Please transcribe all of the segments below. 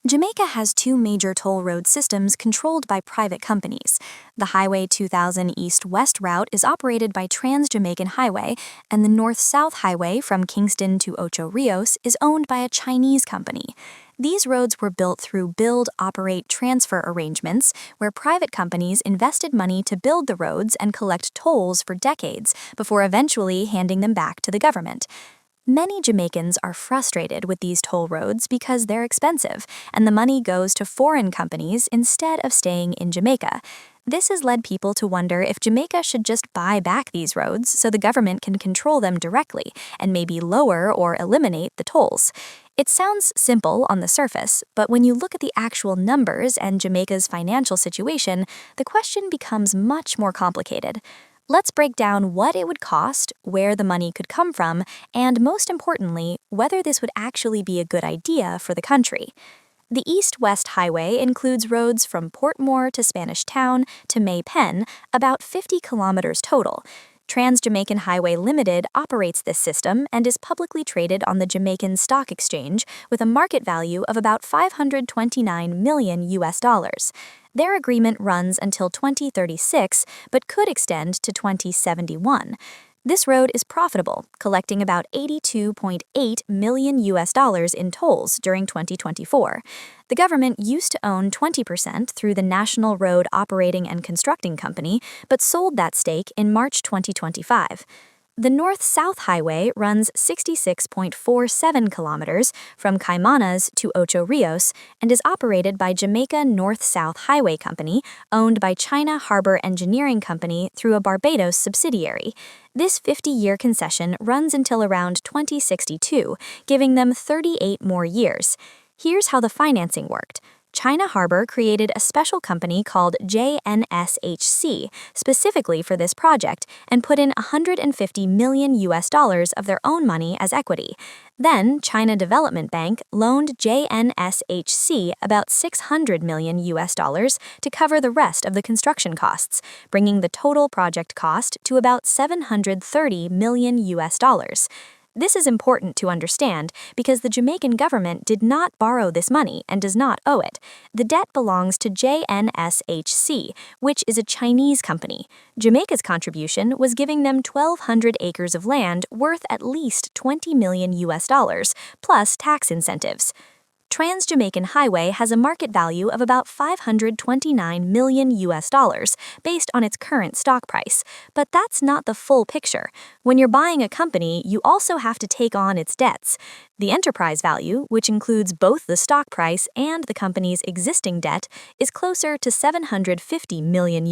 Jamaica has two major toll road systems controlled by private companies. The Highway 2000 East-West route is operated by Trans-Jamaican Highway, and the North-South Highway from Kingston to Ocho Rios is owned by a Chinese company. These roads were built through build, operate, transfer arrangements, where private companies invested money to build the roads and collect tolls for decades before eventually handing them back to the government. Many Jamaicans are frustrated with these toll roads because they're expensive, and the money goes to foreign companies instead of staying in Jamaica. This has led people to wonder if Jamaica should just buy back these roads so the government can control them directly and maybe lower or eliminate the tolls. It sounds simple on the surface, but when you look at the actual numbers and Jamaica's financial situation, the question becomes much more complicated. Let's break down what it would cost, where the money could come from, and most importantly, whether this would actually be a good idea for the country. The East-West Highway includes roads from Portmore to Spanish Town to May Pen, about 50 kilometers total. Trans-Jamaican Highway Limited operates this system and is publicly traded on the Jamaican Stock Exchange with a market value of about $529 million. Their agreement runs until 2036, but could extend to 2071. This road is profitable, collecting about $82.8 million in tolls during 2024. The government used to own 20% through the National Road Operating and Constructing Company, but sold that stake in March 2025. The North-South Highway runs 66.47 kilometers from Caymanas to Ocho Rios and is operated by Jamaica North-South Highway Company, owned by China Harbor Engineering Company through a Barbados subsidiary. This 50-year concession runs until around 2062, giving them 38 more years. Here's how the financing worked. China Harbor created a special company called JNSHC specifically for this project and put in $150 million of their own money as equity. Then, China Development Bank loaned JNSHC about $600 million to cover the rest of the construction costs, bringing the total project cost to about $730 million. This is important to understand because the Jamaican government did not borrow this money and does not owe it. The debt belongs to JNSHC, which is a Chinese company. Jamaica's contribution was giving them 1,200 acres of land worth at least $20 million plus tax incentives. Trans-Jamaican Highway has a market value of about $529 million based on its current stock price. But that's not the full picture. When you're buying a company, you also have to take on its debts. The enterprise value, which includes both the stock price and the company's existing debt, is closer to $750 million.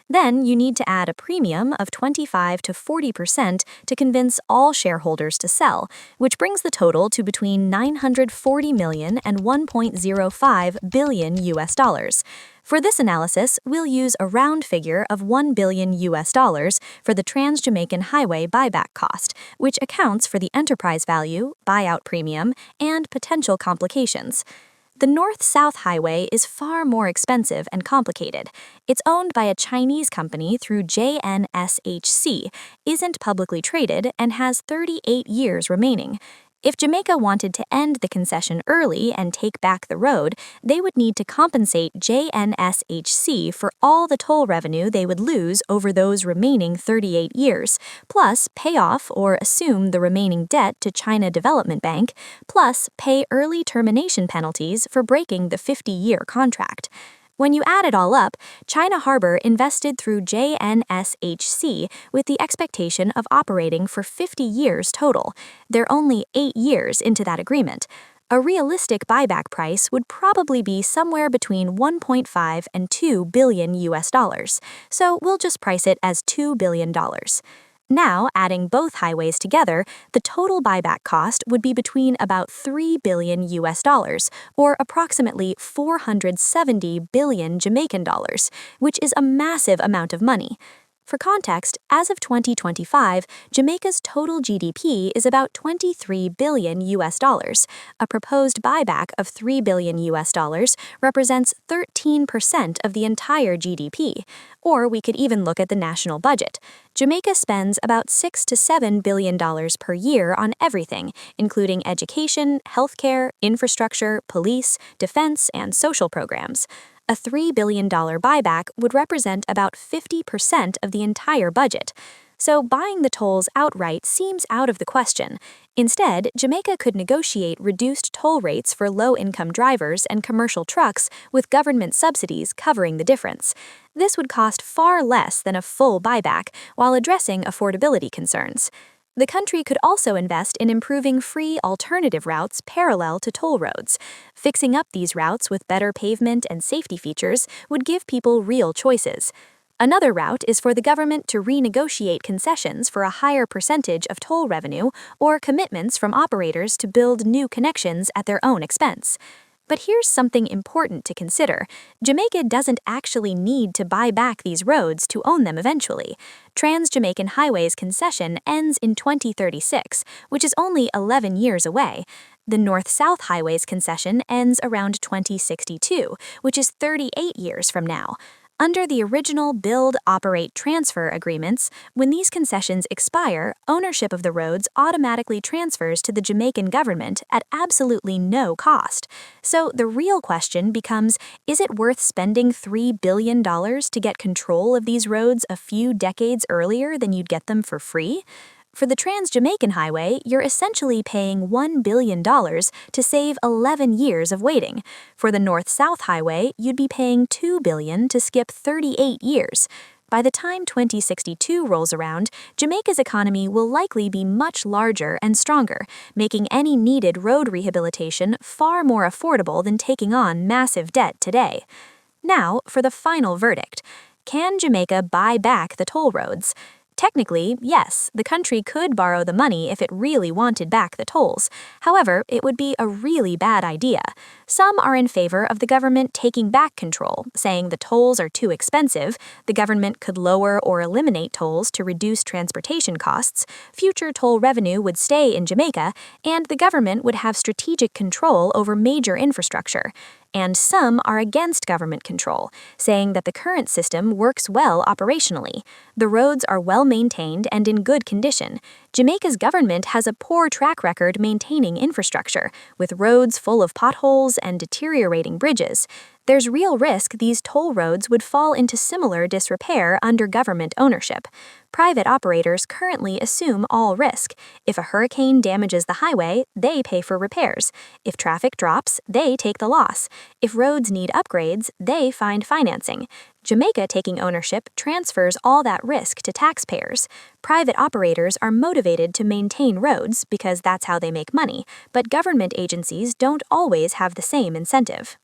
Then you need to add a premium of 25 to 40% to convince all shareholders to sell, which brings the total to between $940 million and $1.05 billion. For this analysis, we'll use a round figure of $1 billion for the Trans-Jamaican Highway buyback cost, which accounts for the enterprise value, buyout premium, and potential complications. The North-South Highway is far more expensive and complicated. It's owned by a Chinese company through JNSHC, isn't publicly traded, and has 38 years remaining. If Jamaica wanted to end the concession early and take back the road, they would need to compensate JNSHC for all the toll revenue they would lose over those remaining 38 years, plus pay off or assume the remaining debt to China Development Bank, plus pay early termination penalties for breaking the 50-year contract. When you add it all up, China Harbor invested through JNSHC with the expectation of operating for 50 years total. They're only 8 years into that agreement. A realistic buyback price would probably be somewhere between $1.5 and $2 billion. So we'll just price it as $2 billion. Now, adding both highways together, the total buyback cost would be between about $3 billion or approximately 470 billion Jamaican dollars, which is a massive amount of money. For context, as of 2025, Jamaica's total GDP is about 23 billion US dollars. A proposed buyback of 3 billion US dollars represents 13% of the entire GDP. Or we could even look at the national budget. Jamaica spends about $6 to $7 billion per year on everything, including education, healthcare, infrastructure, police, defense, and social programs. A $3 billion buyback would represent about 50% of the entire budget. So buying the tolls outright seems out of the question. Instead, Jamaica could negotiate reduced toll rates for low-income drivers and commercial trucks with government subsidies covering the difference. This would cost far less than a full buyback while addressing affordability concerns. The country could also invest in improving free alternative routes parallel to toll roads. Fixing up these routes with better pavement and safety features would give people real choices. Another route is for the government to renegotiate concessions for a higher percentage of toll revenue or commitments from operators to build new connections at their own expense. But here's something important to consider. Jamaica doesn't actually need to buy back these roads to own them eventually. Trans-Jamaican Highway's concession ends in 2036, which is only 11 years away. The North-South Highway's concession ends around 2062, which is 38 years from now. Under the original build, operate, transfer agreements, when these concessions expire, ownership of the roads automatically transfers to the Jamaican government at absolutely no cost. So the real question becomes, is it worth spending $3 billion to get control of these roads a few decades earlier than you'd get them for free? For the Trans-Jamaican Highway, you're essentially paying $1 billion to save 11 years of waiting. For the North-South Highway, you'd be paying $2 billion to skip 38 years. By the time 2062 rolls around, Jamaica's economy will likely be much larger and stronger, making any needed road rehabilitation far more affordable than taking on massive debt today. Now, for the final verdict. Can Jamaica buy back the toll roads? Technically, yes, the country could borrow the money if it really wanted back the tolls. However, it would be a really bad idea. Some are in favor of the government taking back control, saying the tolls are too expensive, the government could lower or eliminate tolls to reduce transportation costs, future toll revenue would stay in Jamaica, and the government would have strategic control over major infrastructure. And some are against government control, saying that the current system works well operationally. The roads are well maintained and in good condition. Jamaica's government has a poor track record maintaining infrastructure, with roads full of potholes and deteriorating bridges. There's real risk these toll roads would fall into similar disrepair under government ownership. Private operators currently assume all risk. If a hurricane damages the highway, they pay for repairs. If traffic drops, they take the loss. If roads need upgrades, they find financing. Jamaica taking ownership transfers all that risk to taxpayers. Private operators are motivated to maintain roads because that's how they make money, but government agencies don't always have the same incentive.